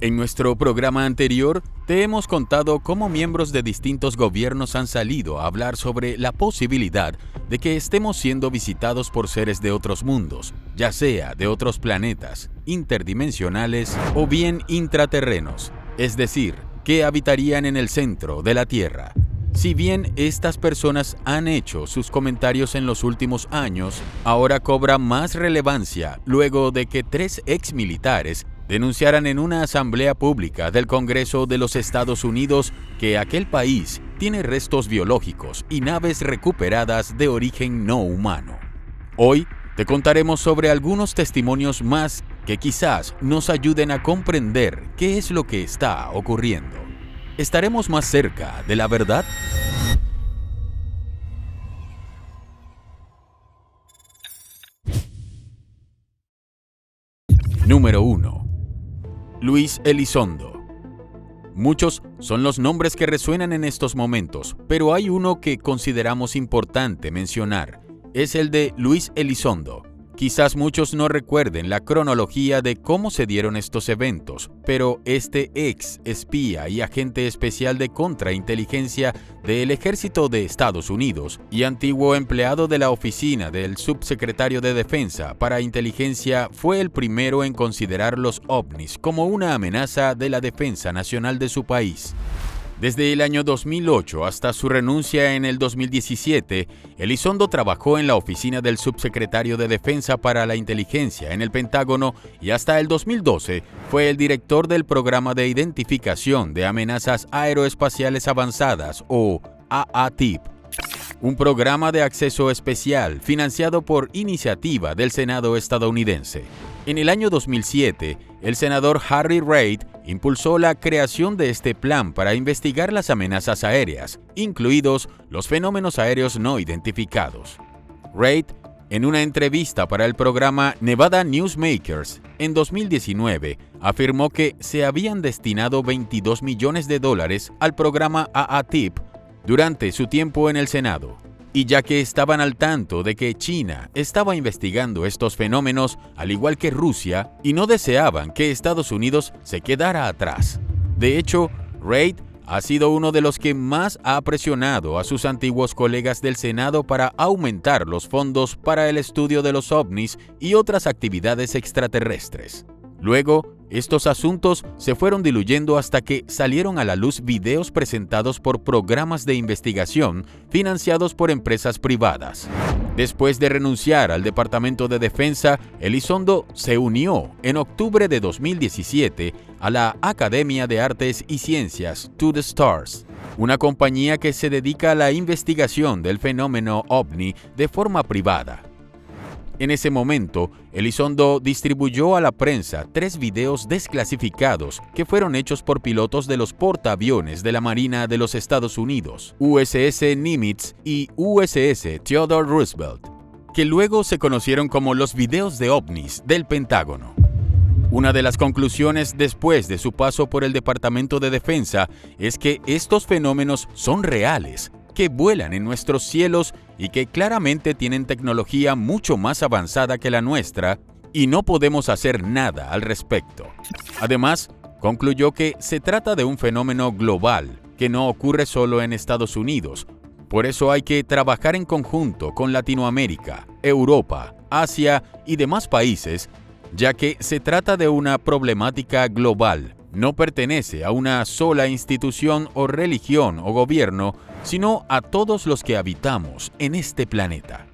En nuestro programa anterior, te hemos contado cómo miembros de distintos gobiernos han salido a hablar sobre la posibilidad de que estemos siendo visitados por seres de otros mundos, ya sea de otros planetas, interdimensionales o bien intraterrenos, es decir, que habitarían en el centro de la Tierra. Si bien estas personas han hecho sus comentarios en los últimos años, ahora cobra más relevancia luego de que 3 exmilitares denunciaran en una asamblea pública del Congreso de los Estados Unidos que aquel país tiene restos biológicos y naves recuperadas de origen no humano. Hoy te contaremos sobre algunos testimonios más que quizás nos ayuden a comprender qué es lo que está ocurriendo. ¿Estaremos más cerca de la verdad? Número 1. Luis Elizondo. Muchos son los nombres que resuenan en estos momentos, pero hay uno que consideramos importante mencionar. Es el de Luis Elizondo. Quizás muchos no recuerden la cronología de cómo se dieron estos eventos, pero este ex espía y agente especial de contrainteligencia del Ejército de Estados Unidos y antiguo empleado de la oficina del subsecretario de Defensa para Inteligencia fue el primero en considerar los ovnis como una amenaza de la defensa nacional de su país. Desde el año 2008 hasta su renuncia en el 2017, Elizondo trabajó en la oficina del subsecretario de Defensa para la Inteligencia en el Pentágono y hasta el 2012 fue el director del Programa de Identificación de Amenazas Aeroespaciales Avanzadas o AATIP, un programa de acceso especial financiado por iniciativa del Senado estadounidense. En el año 2007, el senador Harry Reid impulsó la creación de este plan para investigar las amenazas aéreas, incluidos los fenómenos aéreos no identificados. Reid, en una entrevista para el programa Nevada Newsmakers en 2019, afirmó que se habían destinado $22 millones al programa AATIP durante su tiempo en el Senado. Y ya que estaban al tanto de que China estaba investigando estos fenómenos, al igual que Rusia, y no deseaban que Estados Unidos se quedara atrás. De hecho, Reid ha sido uno de los que más ha presionado a sus antiguos colegas del Senado para aumentar los fondos para el estudio de los ovnis y otras actividades extraterrestres. Luego, estos asuntos se fueron diluyendo hasta que salieron a la luz videos presentados por programas de investigación financiados por empresas privadas. Después de renunciar al Departamento de Defensa, Elizondo se unió en octubre de 2017 a la Academia de Artes y Ciencias To The Stars, una compañía que se dedica a la investigación del fenómeno ovni de forma privada. En ese momento, Elizondo distribuyó a la prensa 3 videos desclasificados que fueron hechos por pilotos de los portaaviones de la Marina de los Estados Unidos, USS Nimitz y USS Theodore Roosevelt, que luego se conocieron como los videos de ovnis del Pentágono. Una de las conclusiones después de su paso por el Departamento de Defensa es que estos fenómenos son reales, que vuelan en nuestros cielos y que claramente tienen tecnología mucho más avanzada que la nuestra y no podemos hacer nada al respecto. Además, concluyó que se trata de un fenómeno global que no ocurre solo en Estados Unidos. Por eso hay que trabajar en conjunto con Latinoamérica, Europa, Asia y demás países, ya que se trata de una problemática global. No pertenece a una sola institución o religión o gobierno, sino a todos los que habitamos en este planeta.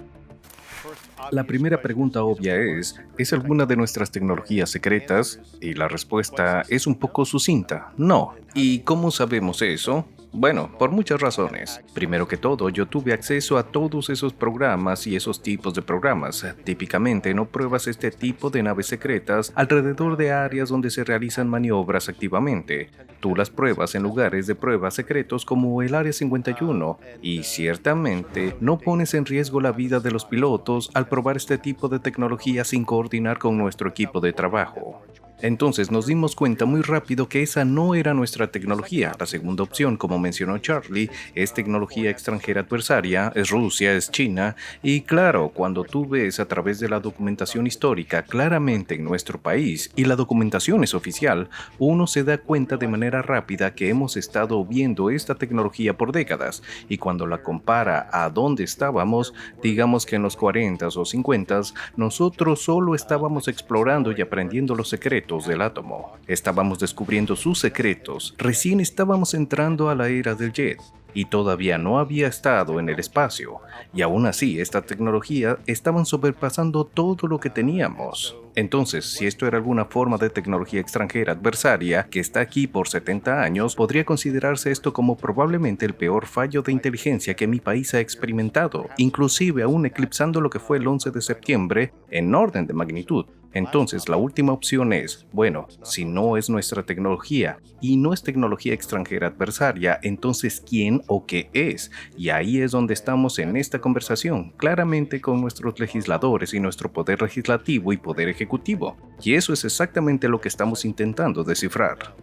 La primera pregunta obvia ¿es alguna de nuestras tecnologías secretas? Y la respuesta es un poco sucinta, no. ¿Y cómo sabemos eso? Bueno, por muchas razones. Primero que todo, yo tuve acceso a todos esos programas y esos tipos de programas. Típicamente no pruebas este tipo de naves secretas alrededor de áreas donde se realizan maniobras activamente. Tú las pruebas en lugares de pruebas secretos como el Área 51 y ciertamente no pones en riesgo la vida de los pilotos al probar este tipo de tecnología sin coordinar con nuestro equipo de trabajo. Entonces nos dimos cuenta muy rápido que esa no era nuestra tecnología. La segunda opción, como mencionó Charlie, es tecnología extranjera adversaria, es Rusia, es China. Y claro, cuando tú ves a través de la documentación histórica claramente en nuestro país, y la documentación es oficial, uno se da cuenta de manera rápida que hemos estado viendo esta tecnología por décadas. Y cuando la compara a dónde estábamos, digamos que en los 40 o 50, nosotros solo estábamos explorando y aprendiendo los secretos del átomo. Estábamos descubriendo sus secretos. Recién estábamos entrando a la era del jet y todavía no había estado en el espacio. Y aún así, esta tecnología estaban sobrepasando todo lo que teníamos. Entonces, si esto era alguna forma de tecnología extranjera adversaria que está aquí por 70 años, podría considerarse esto como probablemente el peor fallo de inteligencia que mi país ha experimentado, inclusive aún eclipsando lo que fue el 11 de septiembre en orden de magnitud. Entonces, la última opción es, bueno, si no es nuestra tecnología y no es tecnología extranjera adversaria, entonces ¿quién o qué es? Y ahí es donde estamos en esta conversación, claramente con nuestros legisladores y nuestro poder legislativo y poder ejecutivo. Y eso es exactamente lo que estamos intentando descifrar.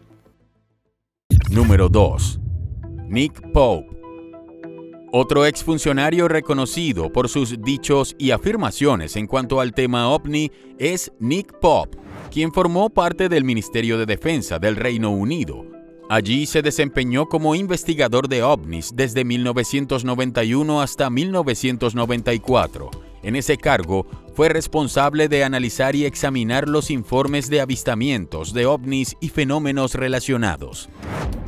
Número 2. Nick Pope. Otro exfuncionario reconocido por sus dichos y afirmaciones en cuanto al tema OVNI es Nick Pope, quien formó parte del Ministerio de Defensa del Reino Unido. Allí se desempeñó como investigador de OVNIs desde 1991 hasta 1994. En ese cargo, fue responsable de analizar y examinar los informes de avistamientos de OVNIs y fenómenos relacionados.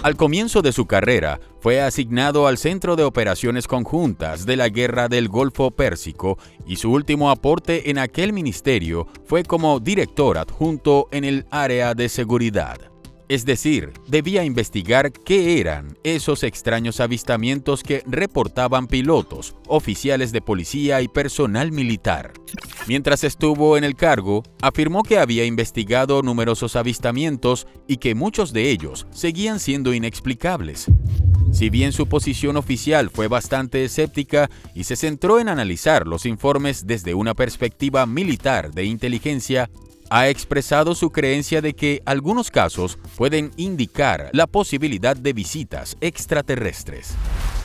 Al comienzo de su carrera, fue asignado al Centro de Operaciones Conjuntas de la Guerra del Golfo Pérsico y su último aporte en aquel ministerio fue como director adjunto en el área de seguridad. Es decir, debía investigar qué eran esos extraños avistamientos que reportaban pilotos, oficiales de policía y personal militar. Mientras estuvo en el cargo, afirmó que había investigado numerosos avistamientos y que muchos de ellos seguían siendo inexplicables. Si bien su posición oficial fue bastante escéptica y se centró en analizar los informes desde una perspectiva militar de inteligencia, ha expresado su creencia de que algunos casos pueden indicar la posibilidad de visitas extraterrestres.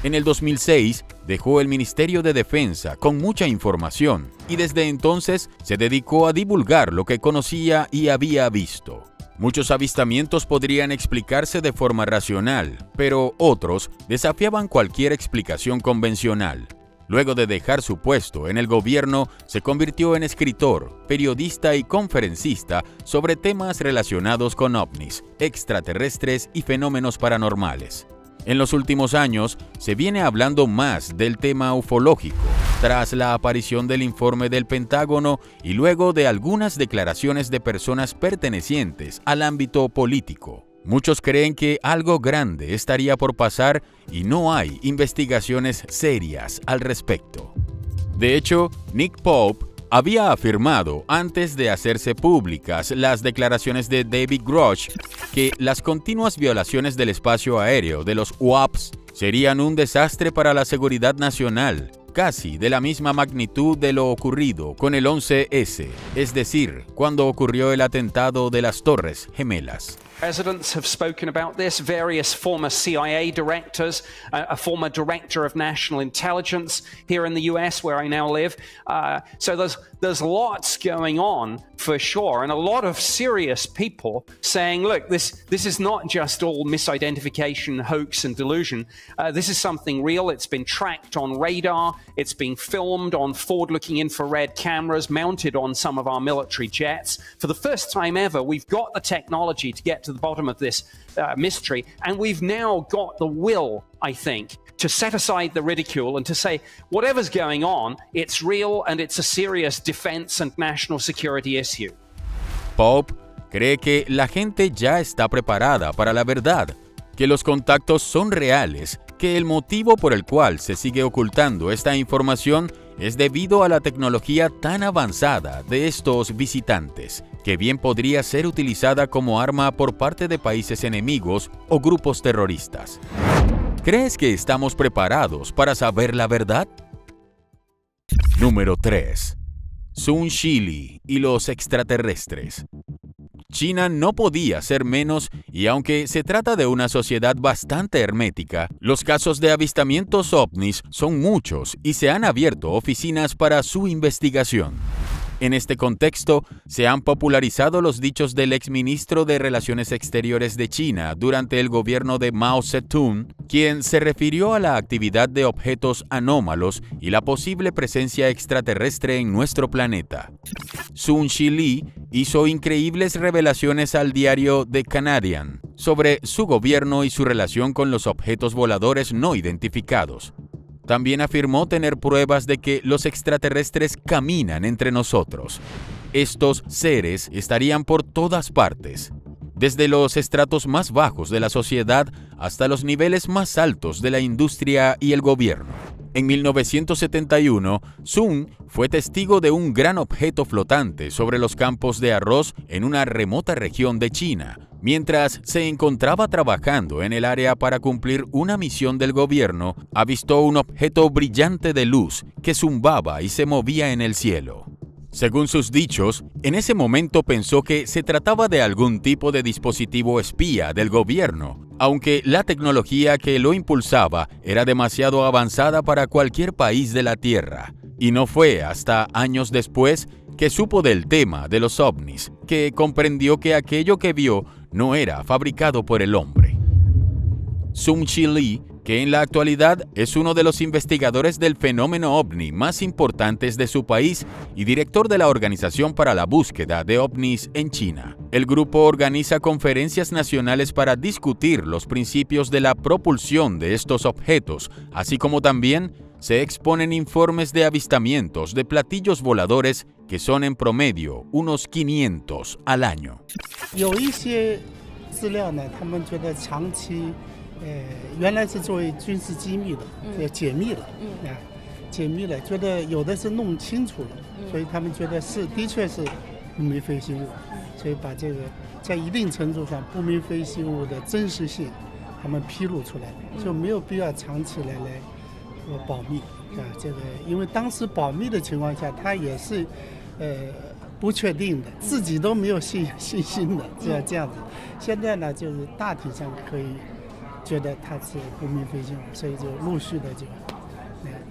En el 2006, dejó el Ministerio de Defensa con mucha información y desde entonces se dedicó a divulgar lo que conocía y había visto. Muchos avistamientos podrían explicarse de forma racional, pero otros desafiaban cualquier explicación convencional. Luego de dejar su puesto en el gobierno, se convirtió en escritor, periodista y conferencista sobre temas relacionados con ovnis, extraterrestres y fenómenos paranormales. En los últimos años, se viene hablando más del tema ufológico, tras la aparición del informe del Pentágono y luego de algunas declaraciones de personas pertenecientes al ámbito político. Muchos creen que algo grande estaría por pasar y no hay investigaciones serias al respecto. De hecho, Nick Pope había afirmado antes de hacerse públicas las declaraciones de David Grush que las continuas violaciones del espacio aéreo de los UAPs serían un desastre para la seguridad nacional, casi de la misma magnitud de lo ocurrido con el 11S, es decir, cuando ocurrió el atentado de las Torres Gemelas. Presidents have spoken about this, various former CIA directors, a former director of national intelligence here in the US where I now live. So there's lots going on for sure, and a lot of serious people saying, look, this is not just all misidentification, hoax and delusion. This is something real. It's been tracked on radar. It's been filmed on forward-looking infrared cameras mounted on some of our military jets. For the first time ever, we've got the technology to get to the bottom of this mystery, and we've now got the will, I think, to set aside the ridicule and to say, whatever's going on, it's real and it's a serious defense and national security issue. Pope cree que la gente ya está preparada para la verdad, que los contactos son reales, que el motivo por el cual se sigue ocultando esta información es debido a la tecnología tan avanzada de estos visitantes, que bien podría ser utilizada como arma por parte de países enemigos o grupos terroristas. ¿Crees que estamos preparados para saber la verdad? Número 3. Sun Shili y los extraterrestres. China no podía ser menos y aunque se trata de una sociedad bastante hermética, los casos de avistamientos ovnis son muchos y se han abierto oficinas para su investigación. En este contexto, se han popularizado los dichos del exministro de Relaciones Exteriores de China durante el gobierno de Mao Zedong, quien se refirió a la actividad de objetos anómalos y la posible presencia extraterrestre en nuestro planeta. Sun Zhili hizo increíbles revelaciones al diario The Canadian sobre su gobierno y su relación con los objetos voladores no identificados. También afirmó tener pruebas de que los extraterrestres caminan entre nosotros. Estos seres estarían por todas partes, desde los estratos más bajos de la sociedad hasta los niveles más altos de la industria y el gobierno. En 1971, Sun fue testigo de un gran objeto flotante sobre los campos de arroz en una remota región de China. Mientras se encontraba trabajando en el área para cumplir una misión del gobierno, avistó un objeto brillante de luz que zumbaba y se movía en el cielo. Según sus dichos, en ese momento pensó que se trataba de algún tipo de dispositivo espía del gobierno, aunque la tecnología que lo impulsaba era demasiado avanzada para cualquier país de la Tierra. Y no fue hasta años después que supo del tema de los ovnis, que comprendió que aquello que vio no era fabricado por el hombre. Sun Zhili, que en la actualidad es uno de los investigadores del fenómeno ovni más importantes de su país y director de la Organización para la Búsqueda de OVNIs en China. El grupo organiza conferencias nacionales para discutir los principios de la propulsión de estos objetos, así como también se exponen informes de avistamientos de platillos voladores que son en promedio unos 500 al año. 原来是作为军事机密的，要解密了，解密了，觉得有的是弄清楚了，所以他们觉得是的确是不明飞行物，所以把这个在一定程度上不明飞行物的真实性，他们披露出来了，就没有必要藏起来保密啊。这个因为当时保密的情况下，他也是不确定的，自己都没有信心的，这样子。现在呢，就是大体上可以。 觉得它是不明飞行物，所以就陆续的就，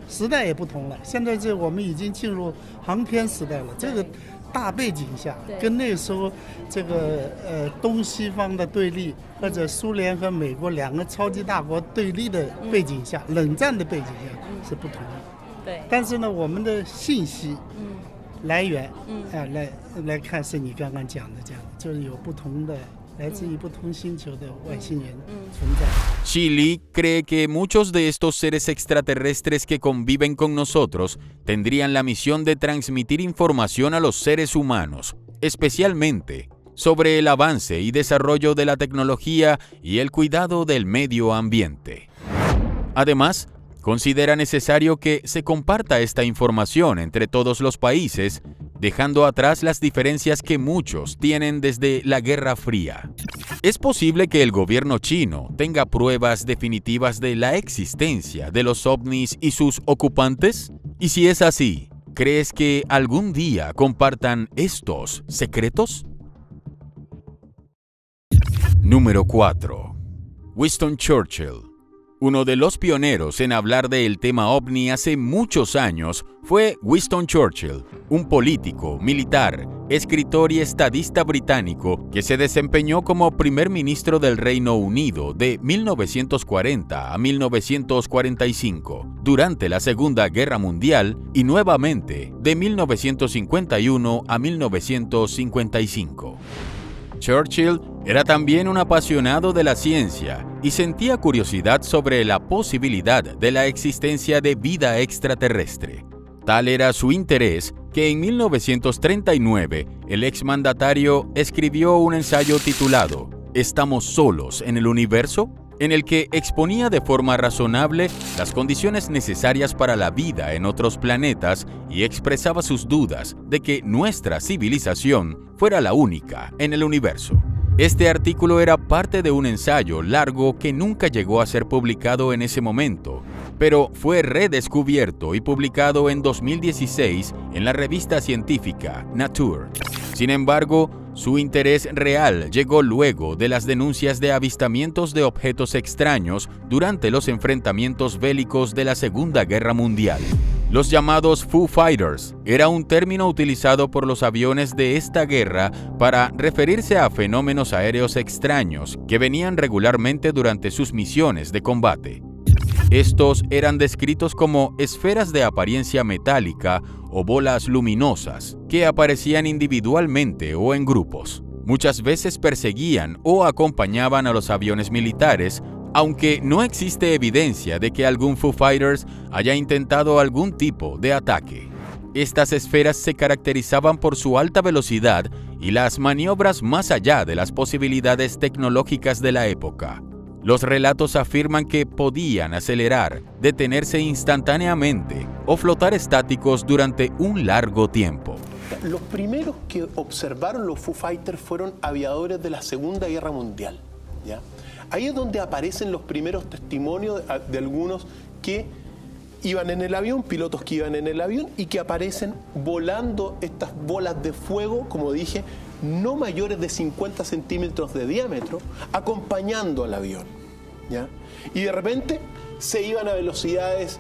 时代也不同了。现在我们已经进入航天时代了，这个大背景下，跟那个时候这个东西方的对立，或者苏联和美国两个超级大国对立的背景下，冷战的背景下是不同的。对。但是呢，我们的信息来源，来看是你刚刚讲的这样，就是有不同的。 Zhili cree que muchos de estos seres extraterrestres que conviven con nosotros tendrían la misión de transmitir información a los seres humanos, especialmente sobre el avance y desarrollo de la tecnología y el cuidado del medio ambiente. Además, considera necesario que se comparta esta información entre todos los países, dejando atrás las diferencias que muchos tienen desde la Guerra Fría. ¿Es posible que el gobierno chino tenga pruebas definitivas de la existencia de los ovnis y sus ocupantes? Y si es así, ¿crees que algún día compartan estos secretos? Número 4. Winston Churchill. Uno de los pioneros en hablar del tema ovni hace muchos años fue Winston Churchill, un político, militar, escritor y estadista británico que se desempeñó como primer ministro del Reino Unido de 1940 a 1945 durante la Segunda Guerra Mundial y nuevamente de 1951 a 1955. Churchill era también un apasionado de la ciencia y sentía curiosidad sobre la posibilidad de la existencia de vida extraterrestre. Tal era su interés que en 1939 el exmandatario escribió un ensayo titulado ¿Estamos solos en el universo?, en el que exponía de forma razonable las condiciones necesarias para la vida en otros planetas y expresaba sus dudas de que nuestra civilización fuera la única en el universo. Este artículo era parte de un ensayo largo que nunca llegó a ser publicado en ese momento, pero fue redescubierto y publicado en 2016 en la revista científica Nature. Sin embargo, Su interés real llegó luego de las denuncias de avistamientos de objetos extraños durante los enfrentamientos bélicos de la Segunda Guerra Mundial. Los llamados Foo Fighters era un término utilizado por los aviones de esta guerra para referirse a fenómenos aéreos extraños que venían regularmente durante sus misiones de combate. Estos eran descritos como esferas de apariencia metálica o bolas luminosas que aparecían individualmente o en grupos. Muchas veces perseguían o acompañaban a los aviones militares, aunque no existe evidencia de que algún Foo Fighters haya intentado algún tipo de ataque. Estas esferas se caracterizaban por su alta velocidad y las maniobras más allá de las posibilidades tecnológicas de la época. Los relatos afirman que podían acelerar, detenerse instantáneamente o flotar estáticos durante un largo tiempo. Los primeros que observaron los Foo Fighters fueron aviadores de la Segunda Guerra Mundial, ¿ya? Ahí es donde aparecen los primeros testimonios de algunos que iban en el avión, pilotos que iban en el avión y que aparecen volando estas bolas de fuego, como dije, no mayores de 50 centímetros de diámetro, acompañando al avión, ¿ya? Y de repente se iban a velocidades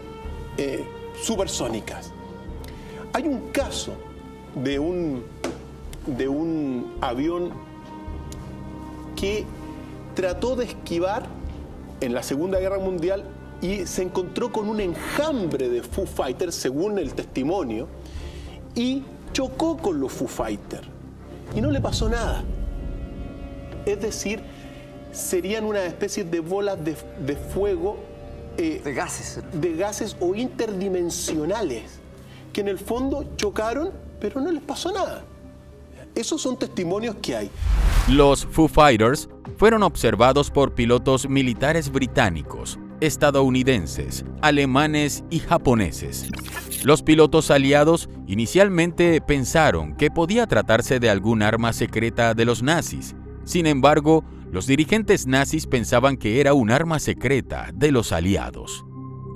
supersónicas. Hay un caso de un avión que trató de esquivar en la Segunda Guerra Mundial y se encontró con un enjambre de Foo Fighters, según el testimonio, y chocó con los Foo Fighters y no le pasó nada. Es decir, serían una especie de bolas de fuego, de gases o interdimensionales, que en el fondo chocaron, pero no les pasó nada. Esos son testimonios que hay. Los Foo Fighters fueron observados por pilotos militares británicos, estadounidenses, alemanes y japoneses. Los pilotos aliados inicialmente pensaron que podía tratarse de algún arma secreta de los nazis. Sin embargo, los dirigentes nazis pensaban que era un arma secreta de los aliados.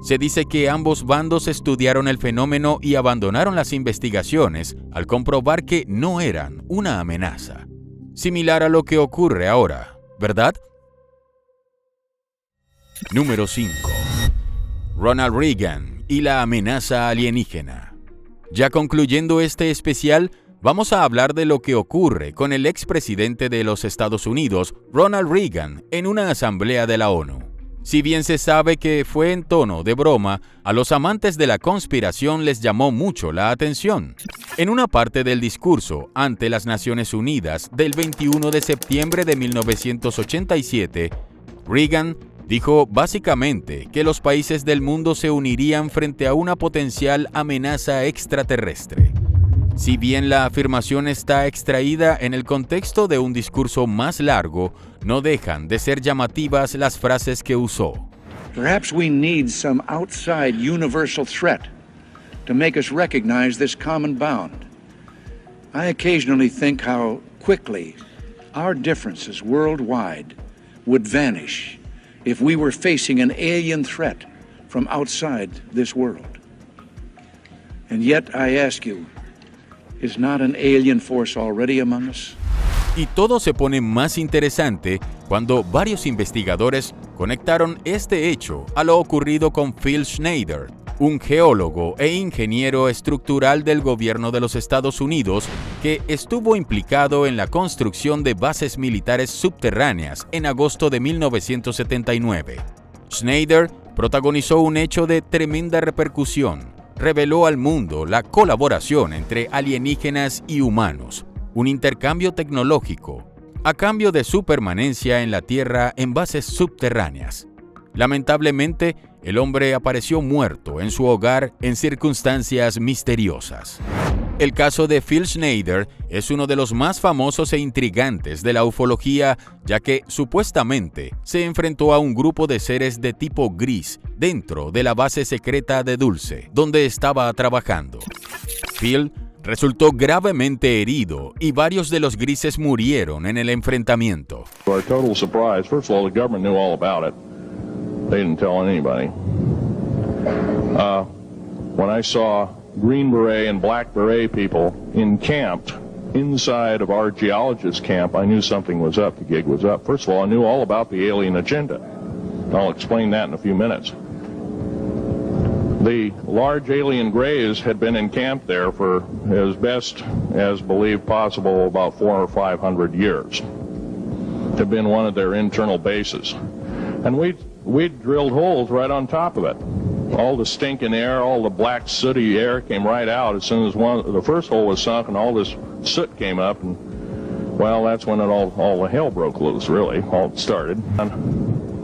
Se dice que ambos bandos estudiaron el fenómeno y abandonaron las investigaciones al comprobar que no eran una amenaza. Similar a lo que ocurre ahora, ¿verdad? Número 5. Ronald Reagan y la amenaza alienígena. Ya concluyendo este especial, vamos a hablar de lo que ocurre con el expresidente de los Estados Unidos, Ronald Reagan, en una asamblea de la ONU. Si bien se sabe que fue en tono de broma, a los amantes de la conspiración les llamó mucho la atención. En una parte del discurso ante las Naciones Unidas del 21 de septiembre de 1987, Reagan dijo básicamente que los países del mundo se unirían frente a una potencial amenaza extraterrestre. Si bien la afirmación está extraída en el contexto de un discurso más largo, no dejan de ser llamativas las frases que usó. Perhaps we need some outside universal threat to make us recognize this common bound. I occasionally think how quickly our differences worldwide would vanish if we were facing an alien threat from outside this world. And yet I ask you, is not an alien force already among us? Y todo se pone más interesante cuando varios investigadores conectaron este hecho a lo ocurrido con Phil Schneider, un geólogo e ingeniero estructural del gobierno de los Estados Unidos que estuvo implicado en la construcción de bases militares subterráneas en agosto de 1979. Schneider protagonizó un hecho de tremenda repercusión. Reveló al mundo la colaboración entre alienígenas y humanos, un intercambio tecnológico, a cambio de su permanencia en la Tierra en bases subterráneas. Lamentablemente, el hombre apareció muerto en su hogar en circunstancias misteriosas. El caso de Phil Schneider es uno de los más famosos e intrigantes de la ufología, ya que supuestamente se enfrentó a un grupo de seres de tipo gris dentro de la base secreta de Dulce, donde estaba trabajando. Phil resultó gravemente herido y varios de los grises murieron en el enfrentamiento. To our total surprise, first of all, the government knew all about it. They didn't tell anybody. When I saw Green Beret and Black Beret people encamped inside of our geologist camp, I knew something was up, the gig was up. First of all, I knew all about the alien agenda. I'll explain that in a few minutes. The large alien grays had been encamped there for as best as believed possible about 400 or 500 years. Had been one of their internal bases. And we'd drilled holes right on top of it. All the stinking air, all the black sooty air came right out as soon as the first hole was sunk, and all this soot came up, and well, that's when all the hell broke loose, really, all started. And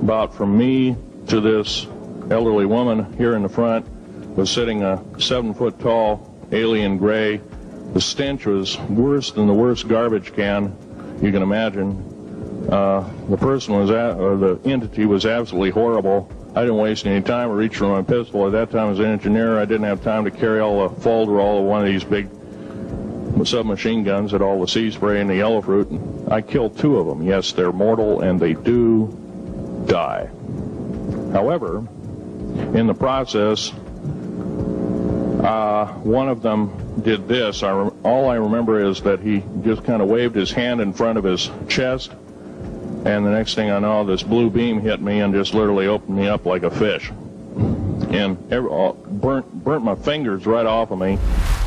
about from me to this elderly woman here in the front was sitting a 7-foot tall alien gray. The stench was worse than the worst garbage can you can imagine. The person or the entity was absolutely horrible. I didn't waste any time. I reached for my pistol. At that time, as an engineer, I didn't have time to carry all the folderol of one of these big submachine guns at all the sea spray and the yellow fruit. I killed 2 of them. Yes, they're mortal, and they do die. However, in the process, one of them did this. All I remember is that he just kind of waved his hand in front of his chest, and the next thing I know, this blue beam hit me and just literally opened me up like a fish. And burnt my fingers right off of me.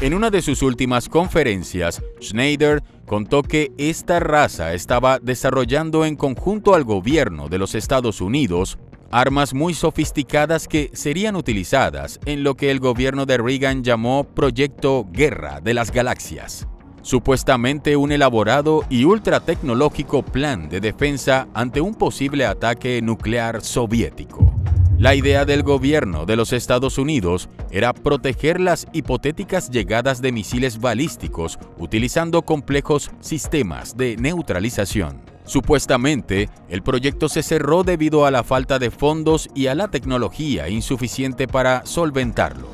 En una de sus últimas conferencias, Schneider contó que esta raza estaba desarrollando en conjunto al gobierno de los Estados Unidos armas muy sofisticadas que serían utilizadas en lo que el gobierno de Reagan llamó Proyecto Guerra de las Galaxias. Supuestamente un elaborado y ultra tecnológico plan de defensa ante un posible ataque nuclear soviético. La idea del gobierno de los Estados Unidos era proteger las hipotéticas llegadas de misiles balísticos utilizando complejos sistemas de neutralización. Supuestamente, el proyecto se cerró debido a la falta de fondos y a la tecnología insuficiente para solventarlo.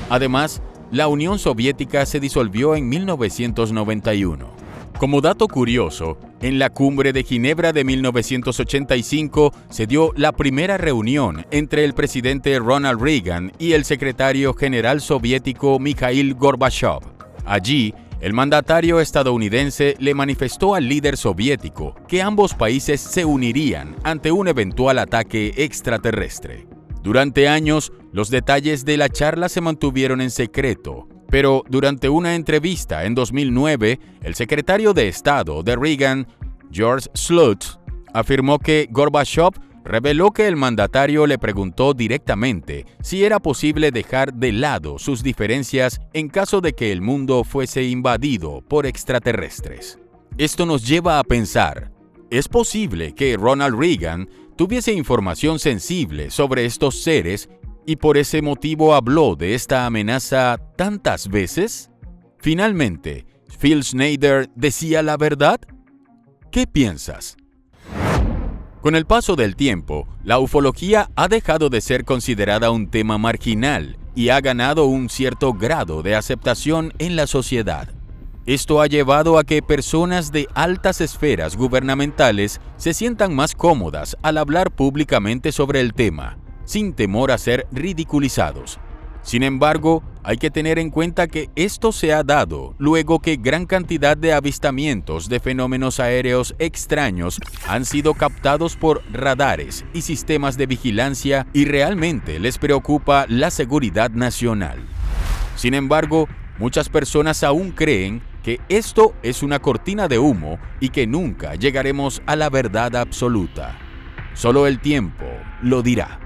Además, la Unión Soviética se disolvió en 1991. Como dato curioso, en la Cumbre de Ginebra de 1985 se dio la primera reunión entre el presidente Ronald Reagan y el secretario general soviético Mikhail Gorbachev. Allí, el mandatario estadounidense le manifestó al líder soviético que ambos países se unirían ante un eventual ataque extraterrestre. Durante años, los detalles de la charla se mantuvieron en secreto, pero durante una entrevista en 2009, el secretario de Estado de Reagan, George Shultz, afirmó que Gorbachev reveló que el mandatario le preguntó directamente si era posible dejar de lado sus diferencias en caso de que el mundo fuese invadido por extraterrestres. Esto nos lleva a pensar, ¿es posible que Ronald Reagan tuviese información sensible sobre estos seres y por ese motivo habló de esta amenaza tantas veces? Finalmente, ¿Phil Schneider decía la verdad? ¿Qué piensas? Con el paso del tiempo, la ufología ha dejado de ser considerada un tema marginal y ha ganado un cierto grado de aceptación en la sociedad. Esto ha llevado a que personas de altas esferas gubernamentales se sientan más cómodas al hablar públicamente sobre el tema, sin temor a ser ridiculizados. Sin embargo, hay que tener en cuenta que esto se ha dado luego que gran cantidad de avistamientos de fenómenos aéreos extraños han sido captados por radares y sistemas de vigilancia y realmente les preocupa la seguridad nacional. Sin embargo, muchas personas aún creen que esto es una cortina de humo y que nunca llegaremos a la verdad absoluta. Solo el tiempo lo dirá.